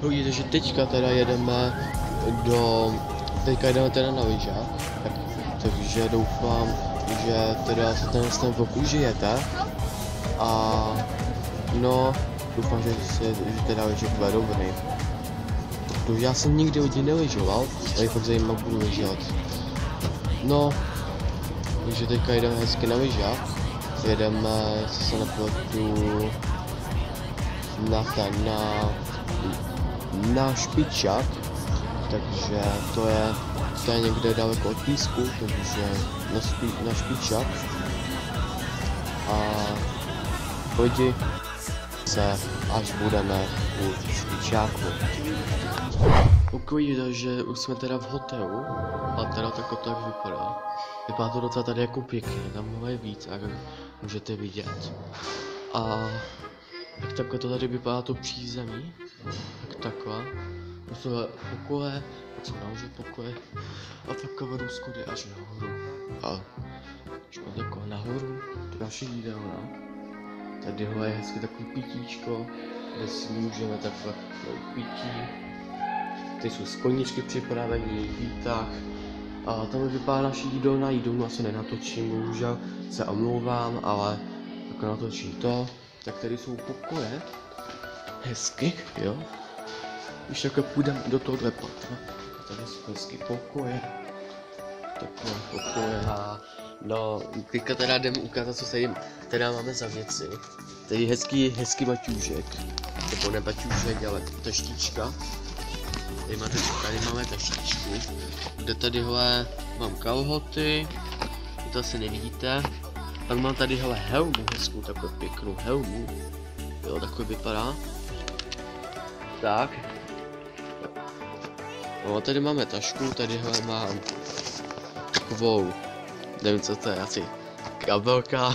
Vidíte, že teďka teda jedeme teda na lyžách, takže doufám, že teda se ten vlk užijete a no, doufám, že teda lyže bude dobrý. Protože já jsem nikdy hodně nelyžoval, ale fakt zajímavé budu lyžovat. No, takže teďka jdeme hezky na lyžách, jedeme, jestli se nepletu, na Špičák, takže to je někde daleko od Písku, takže na Špičák. A pojdi se, až budeme u Špičáku. Ukojí, takže už jsme teda v hotelu a teda tak vypadá. Vypadá to docela tady jako pěkně, tam máme víc, jak můžete vidět. A tak takhle to tady vypadá to přízemí, tak takhle. To jsou pokoje, co nahoře pokoje a takhle vedou schody až nahoru. A když mám takhle nahoru, to další jídelna. Tady je hezky takový pitíčko, kde si můžeme takhle pití. Tady jsou skleničky připravený, výtah. A tam vypadá naší jídelna, jídelnu asi nenatočím, bohužel se omlouvám, ale tak natočím to. Tak tady jsou pokoje, hezky, jo. Když takhle půjdeme do tohohle patra, tady jsou hezky pokoje, takové pokoje a no, teďka teda jdeme ukázat, co tady teda máme za věci. Tady hezký baťůžek, nebo ne baťůžek, ale taštička. Tady máme taštičku, kde tadyhle mám kalhoty, to asi nevidíte. Pak mám tady helmu hezkou, takovou pěknou helmu. Jo, takhle vypadá. Tak. No, tady máme tašku, tady mám takovou, nevím co to je, asi kabelka.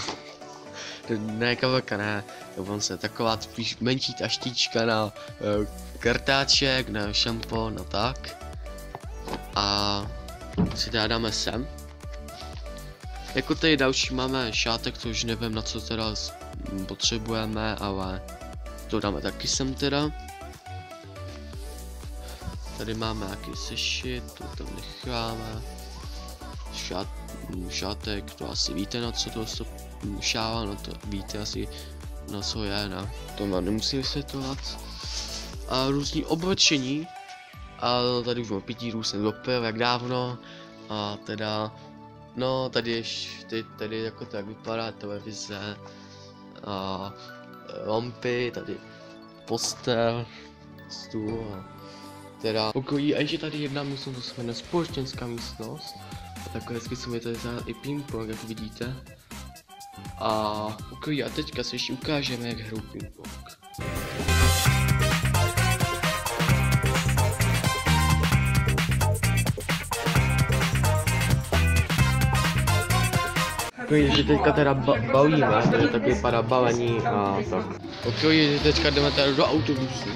Ne, kabelka ne, on se taková spíš menší taštička na kartáček, na šampon a tak. A si dáme sem. Jako tady další máme šátek, což nevím na co teda potřebujeme, ale to dáme taky sem teda. Tady máme nějaký sešit, to tam necháme. Šátek, to asi víte na co to šáva, no to víte asi na co je, ne? To vám nemusím vysvětlovat. A různý oblečení. A tady už mám pití, různě dopil, jak dávno. A teda no, tady jako tak vypadá televize a lampy, tady postel, stůl a teda pokojí. A ještě tady jedna místnost, to se jmenuje společenská místnost. A takhle hezky se mi tady i ping-pong, jak vidíte. A pokojí, a teďka si ještě ukážeme, jak hraju ping-pong. Že teďka teda balíme, takže tak vypadá balení a tak. Ok, teďka jdeme teda do autobusu.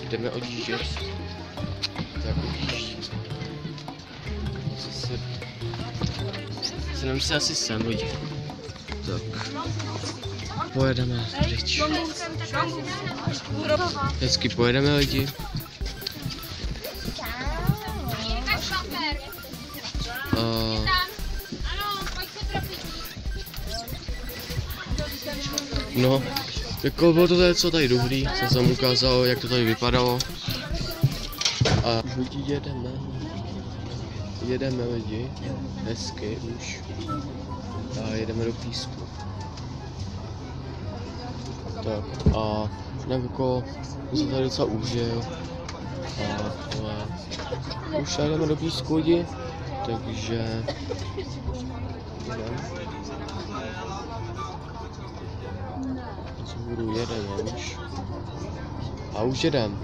Jdeme odjíždět. Tak odjíždí. Se nám se asi sem lidi. Tak. Pojedeme pryč. Hezky pojedeme lidi. No, jako bylo to tady co tady dobrý, jsem vám ukázal, jak to tady vypadalo. A lidi jedeme lidi, hezky už. A jedeme do Písku. Tak a jako jsem tady docela užil. A už jdeme do Písku lidi, takže jedeme už. A už jedem.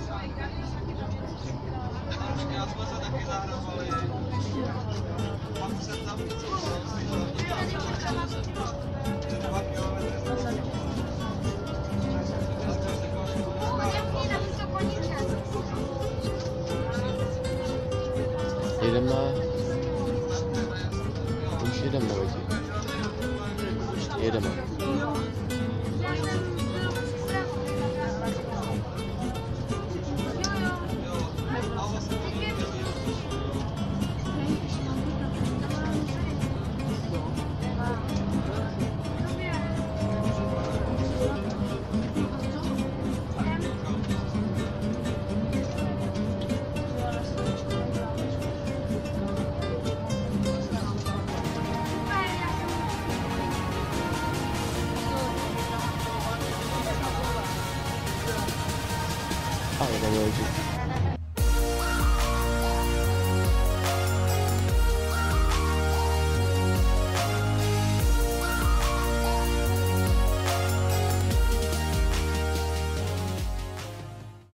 Jedeme. Už jedeme lidi. Jedeme. fajne lidi.